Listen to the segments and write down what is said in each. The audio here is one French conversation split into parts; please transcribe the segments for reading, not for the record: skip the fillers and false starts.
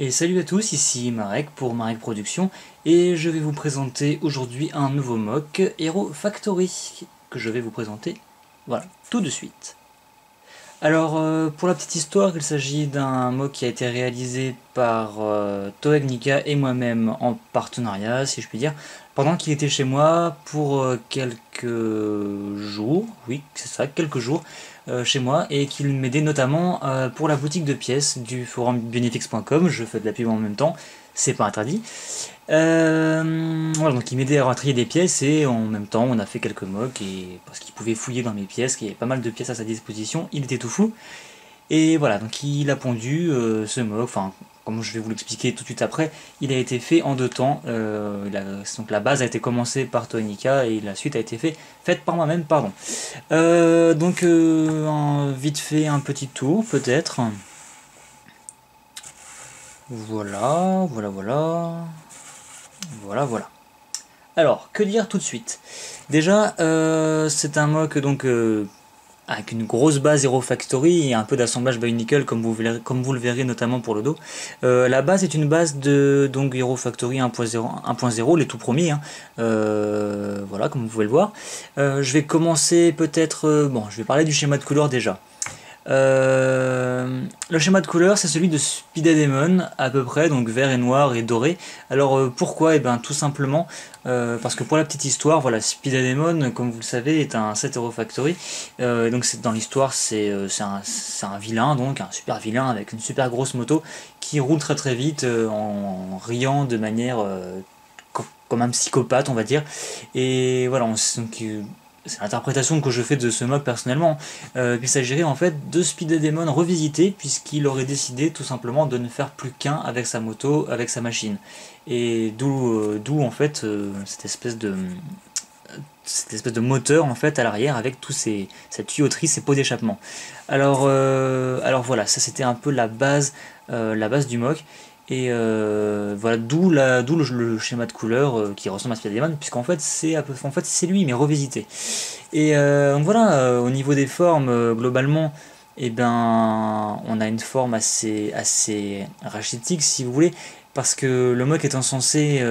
Et salut à tous, ici Marek pour Marek Productions et je vais vous présenter aujourd'hui un nouveau mock Hero Factory que je vais vous présenter, voilà, tout de suite. Alors pour la petite histoire, il s'agit d'un mock qui a été réalisé par Toeg Nika et moi-même en partenariat, si je puis dire, pendant qu'il était chez moi pour quelques jours, oui c'est ça, quelques jours chez moi, et qu'il m'aidait notamment pour la boutique de pièces du forum Benefix.com, je fais de la pub en même temps, c'est pas interdit. Voilà, donc il m'aidait à ratrier des pièces et en même temps on a fait quelques mocks et parce qu'il pouvait fouiller dans mes pièces, qu'il y avait pas mal de pièces à sa disposition, il était tout fou. Et voilà, donc il a pondu ce mock, enfin comme je vais vous l'expliquer tout de suite après, il a été fait en deux temps. Donc la base a été commencée par Tonika et la suite a été faite par moi-même, pardon. Vite fait un petit tour peut-être. Voilà, voilà, voilà. Voilà. Alors, que dire tout de suite? Déjà, c'est un mock donc avec une grosse base Hero Factory et un peu d'assemblage Bionicle comme vous le verrez notamment pour le dos. La base est une base de donc Hero Factory 1.0, les tout premiers, hein. Voilà, comme vous pouvez le voir. Je vais commencer peut-être... bon, je vais parler du schéma de couleur déjà. Le schéma de couleur c'est celui de Speedademon à peu près, donc vert et noir et doré. Alors pourquoi? Et bien tout simplement parce que pour la petite histoire, voilà, Speedademon comme vous le savez est un 7 Hero Factory, donc dans l'histoire c'est un vilain, donc un super vilain avec une super grosse moto qui roule très vite en riant de manière comme un psychopathe on va dire. Et voilà, c'est l'interprétation que je fais de ce mock personnellement, qu'il s'agirait en fait de Speedademon revisité, puisqu'il aurait décidé tout simplement de ne faire plus qu'un avec sa moto, avec sa machine. Et d'où en fait cette espèce de moteur en fait à l'arrière avec cette tuyauterie, ces pots d'échappement. Alors voilà, ça c'était un peu la base du mock. Et voilà, d'où le schéma de couleur qui ressemble à Spider-Man, puisqu'en fait c'est lui, mais revisité. Et donc voilà, au niveau des formes, globalement, eh ben, on a une forme assez rachitique, si vous voulez, parce que le mock étant censé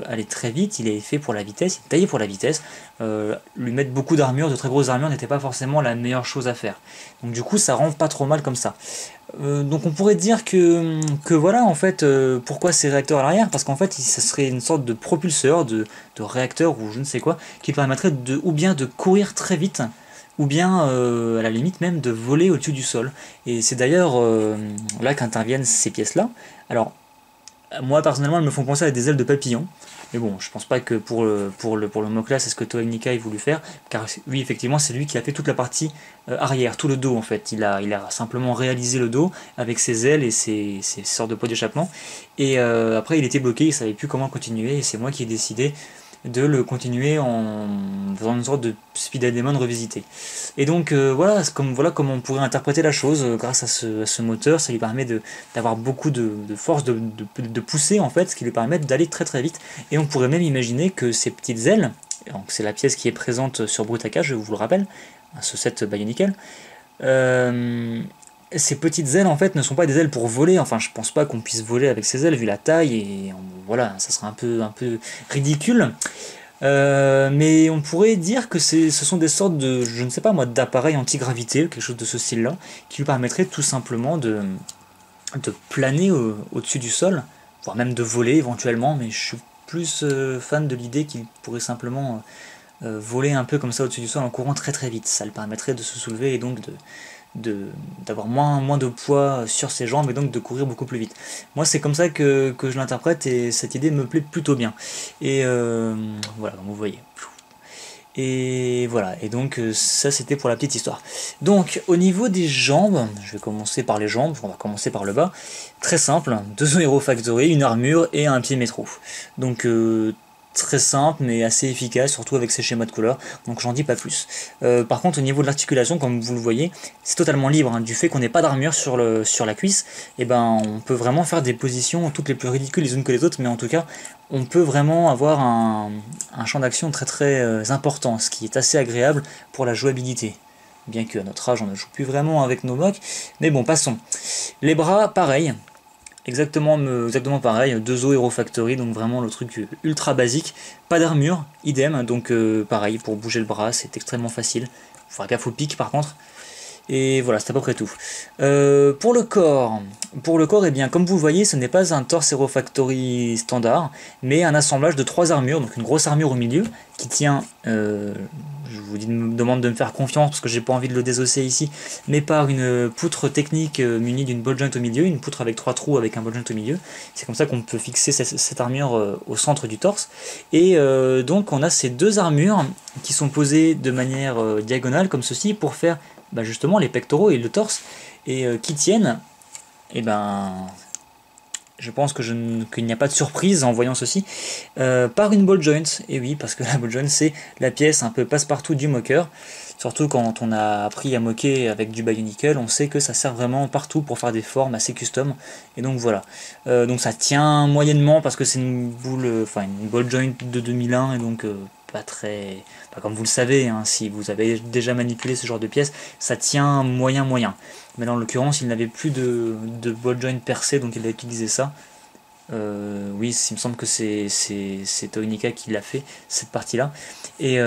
aller très vite, il est fait pour la vitesse, il est taillé pour la vitesse. Lui mettre beaucoup d'armure, de très grosses armures, n'était pas forcément la meilleure chose à faire. Donc du coup, ça rend pas trop mal comme ça. Donc on pourrait dire que voilà en fait pourquoi ces réacteurs à l'arrière, parce qu'en fait ça serait une sorte de propulseur, de réacteur ou je ne sais quoi, qui permettrait ou bien de courir très vite, ou bien à la limite même de voler au-dessus du sol. Et c'est d'ailleurs là qu'interviennent ces pièces là. Alors moi personnellement elles me font penser à des ailes de papillon. Mais bon, je pense pas que pour le mock-là, c'est ce que Toei Nika ait voulu faire, car oui, effectivement, c'est lui qui a fait toute la partie arrière, tout le dos en fait. Il a simplement réalisé le dos avec ses ailes et ses sortes de pots d'échappement. Et après, il était bloqué, il savait plus comment continuer, et c'est moi qui ai décidé de le continuer en faisant une sorte de Speedademon revisité. Et donc voilà comment on pourrait interpréter la chose grâce à ce moteur. Ça lui permet d'avoir beaucoup de force, de pousser en fait, ce qui lui permet d'aller très vite. Et on pourrait même imaginer que ces petites ailes, donc c'est la pièce qui est présente sur Brutaka, je vous le rappelle, ce set Bionicle, ces petites ailes en fait ne sont pas des ailes pour voler. Enfin, je pense pas qu'on puisse voler avec ces ailes vu la taille, et voilà, ça serait un peu ridicule. Mais on pourrait dire que ce sont des sortes de, je ne sais pas moi, d'appareils anti-gravité, quelque chose de ce style-là, qui lui permettrait tout simplement de planer au-dessus du sol, voire même de voler éventuellement, mais je suis plus fan de l'idée qu'il pourrait simplement voler un peu comme ça au-dessus du sol en courant très vite. Ça le permettrait de se soulever et donc d'avoir moins de poids sur ses jambes et donc de courir beaucoup plus vite. Moi c'est comme ça que je l'interprète et cette idée me plaît plutôt bien. Et voilà, comme vous voyez. Et voilà, et donc ça c'était pour la petite histoire. Donc au niveau des jambes, je vais commencer par les jambes, on va commencer par le bas. Très simple, 2 Hero Factory, une armure et un pied métro. Donc très simple mais assez efficace, surtout avec ces schémas de couleurs, donc j'en dis pas plus. Par contre au niveau de l'articulation, comme vous le voyez, c'est totalement libre, hein, du fait qu'on n'ait pas d'armure sur la cuisse, et ben on peut vraiment faire des positions toutes les plus ridicules les unes que les autres, mais en tout cas on peut vraiment avoir un champ d'action très important, ce qui est assez agréable pour la jouabilité. Bien qu'à notre âge on ne joue plus vraiment avec nos mocks, mais bon passons. Les bras pareil, exactement pareil, 2 os Hero Factory, donc vraiment le truc ultra basique. Pas d'armure, idem, donc pareil, pour bouger le bras, c'est extrêmement facile. Faut faire gaffe au pic par contre. Et voilà, c'est à peu près tout. Pour le corps, eh bien, comme vous le voyez, ce n'est pas un torse Hero Factory standard, mais un assemblage de 3 armures, donc une grosse armure au milieu, qui tient, je vous demande de me faire confiance, parce que j'ai pas envie de le désosser ici, mais par une poutre technique munie d'une ball joint au milieu, une poutre avec 3 trous avec un ball joint au milieu. C'est comme ça qu'on peut fixer cette armure au centre du torse. Et donc on a ces 2 armures qui sont posées de manière diagonale, comme ceci, pour faire justement les pectoraux et le torse, et qui tiennent, et je pense qu'il n'y a pas de surprise en voyant ceci, par une ball joint. Et oui, parce que la ball joint c'est la pièce un peu passe-partout du moqueur, surtout quand on a appris à moquer avec du Bionicle, on sait que ça sert vraiment partout pour faire des formes assez custom, et donc voilà. Donc ça tient moyennement parce que c'est une ball joint de 2001, et donc pas très... comme vous le savez, hein, si vous avez déjà manipulé ce genre de pièces, ça tient moyen. Mais là, en l'occurrence, il n'avait plus de ball joint percé, donc il a utilisé ça. Oui, il me semble que c'est Toynica qui l'a fait, cette partie-là. Et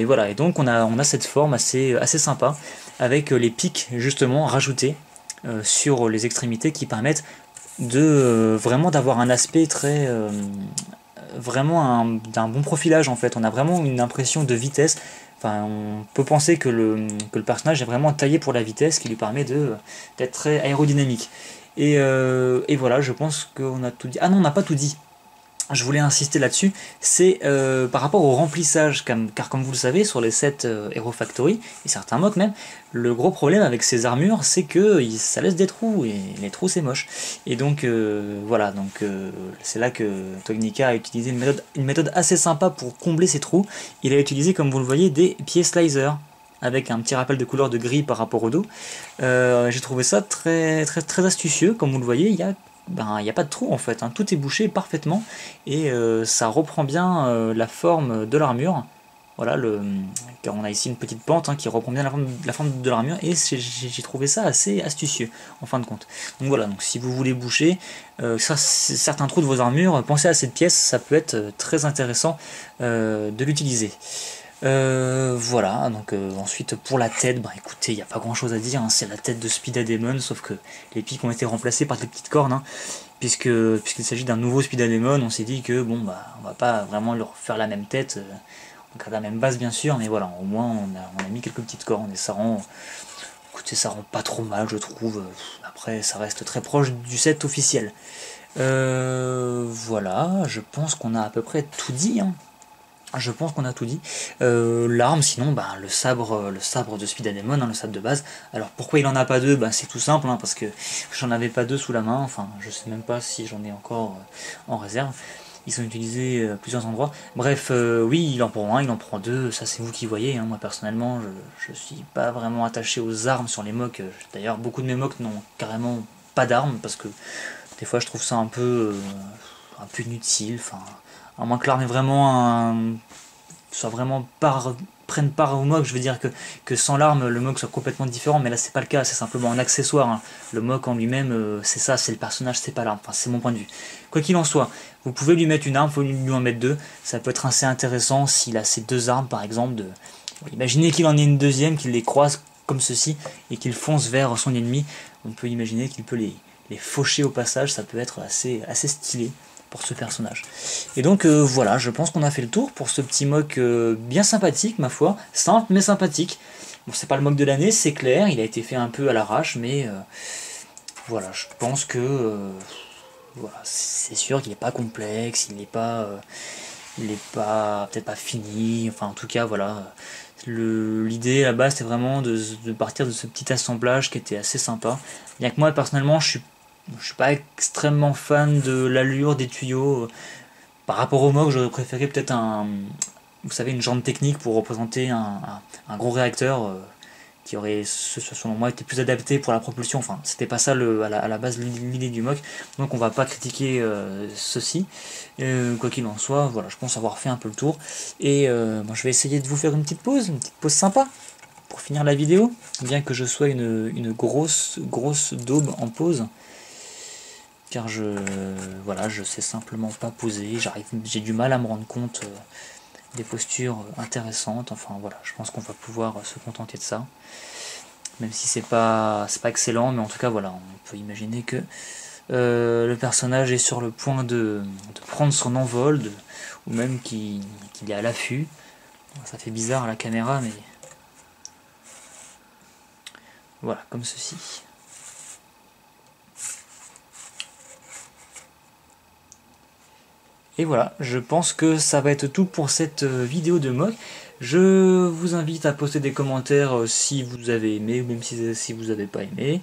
voilà, et donc on a cette forme assez sympa, avec les pics justement rajoutés sur les extrémités qui permettent de vraiment d'avoir un aspect très... vraiment d'un bon profilage en fait. On a vraiment une impression de vitesse. Enfin, on peut penser que le personnage est vraiment taillé pour la vitesse, qui lui permet d'être très aérodynamique. Et voilà, je pense qu'on a tout dit. Ah non, on n'a pas tout dit. Je voulais insister là-dessus, c'est par rapport au remplissage, car comme vous le savez, sur les sets Hero Factory, et certains mocs même, le gros problème avec ces armures, c'est que ça laisse des trous, et les trous c'est moche. Et donc voilà, c'est là que Toynica a utilisé une méthode assez sympa pour combler ces trous. Il a utilisé, comme vous le voyez, des pieds slicer, avec un petit rappel de couleur de gris par rapport au dos. J'ai trouvé ça très astucieux, comme vous le voyez, il n'y a pas de trou en fait, hein. Tout est bouché parfaitement, et ça reprend bien la forme de l'armure. Voilà, car on a ici une petite pente, hein, qui reprend bien la forme de l'armure, et j'ai trouvé ça assez astucieux en fin de compte. Donc voilà, donc si vous voulez boucher certains trous de vos armures, pensez à cette pièce, ça peut être très intéressant de l'utiliser. Voilà, donc ensuite pour la tête, écoutez, il n'y a pas grand chose à dire, hein, c'est la tête de Speedademon, sauf que les pics ont été remplacés par des petites cornes, hein, puisqu'il s'agit d'un nouveau Speedademon. On s'est dit que on va pas vraiment leur faire la même tête, on garde la même base bien sûr, mais voilà, au moins on a mis quelques petites cornes, et ça rend, écoutez, ça rend pas trop mal je trouve. Après ça reste très proche du set officiel. Voilà, je pense qu'on a à peu près tout dit, hein. Je pense qu'on a tout dit. L'arme, sinon, le sabre de Speedademon, hein, le sabre de base. Alors pourquoi il en a pas deux? C'est tout simple, hein, parce que j'en avais pas deux sous la main. Enfin, je sais même pas si j'en ai encore en réserve. Ils sont utilisés à plusieurs endroits. Bref, oui, il en prend un, il en prend deux. Ça, c'est vous qui voyez, hein. Moi, personnellement, je suis pas vraiment attaché aux armes sur les mocks. D'ailleurs, beaucoup de mes mocks n'ont carrément pas d'armes, parce que des fois, je trouve ça un peu inutile. Enfin, à moins que l'arme soit vraiment prenne part au mock, je veux dire que sans l'arme le mock soit complètement différent, mais là c'est pas le cas, c'est simplement un accessoire, hein. Le mock en lui-même, c'est ça, c'est le personnage, c'est pas l'arme, enfin c'est mon point de vue. Quoi qu'il en soit, vous pouvez lui mettre une arme, faut lui en mettre deux, ça peut être assez intéressant s'il a ces deux armes par exemple. Imaginez qu'il en ait une deuxième, qu'il les croise comme ceci et qu'il fonce vers son ennemi, on peut imaginer qu'il peut les faucher au passage, ça peut être assez stylé pour ce personnage. Et donc voilà, je pense qu'on a fait le tour pour ce petit mock bien sympathique, ma foi, simple mais sympathique. Bon, c'est pas le mock de l'année, c'est clair, il a été fait un peu à l'arrache, mais voilà, je pense que voilà, c'est sûr qu'il n'est pas complexe, il n'est pas peut-être pas fini, enfin en tout cas voilà. L'idée là-bas c'était vraiment de partir de ce petit assemblage qui était assez sympa. Bien que moi personnellement je suis pas extrêmement fan de l'allure des tuyaux. Par rapport au mock, j'aurais préféré peut-être vous savez, une jante technique pour représenter un gros réacteur qui aurait, selon moi, été plus adapté pour la propulsion. Enfin, c'était pas ça à la base l'idée du mock. Donc on va pas critiquer ceci. Quoi qu'il en soit, voilà, je pense avoir fait un peu le tour. Et moi, je vais essayer de vous faire une petite pause sympa pour finir la vidéo, bien que je sois une grosse daube en pause. car voilà, je sais simplement pas poser, j'ai du mal à me rendre compte des postures intéressantes. Enfin voilà, je pense qu'on va pouvoir se contenter de ça, même si c'est pas excellent, mais en tout cas voilà, on peut imaginer que le personnage est sur le point de prendre son envol, ou même qu'il est à l'affût. Ça fait bizarre à la caméra, mais voilà, comme ceci. Et voilà, je pense que ça va être tout pour cette vidéo de mock. Je vous invite à poster des commentaires si vous avez aimé ou même si vous n'avez pas aimé.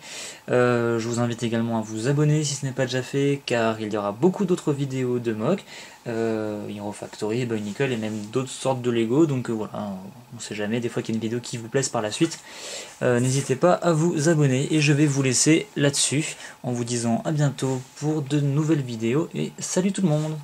Je vous invite également à vous abonner si ce n'est pas déjà fait, car il y aura beaucoup d'autres vidéos de mock, Hero Factory, Bionicle et même d'autres sortes de Lego. Donc voilà, on sait jamais, des fois qu'il y a une vidéo qui vous plaise par la suite. N'hésitez pas à vous abonner et je vais vous laisser là-dessus en vous disant à bientôt pour de nouvelles vidéos et salut tout le monde!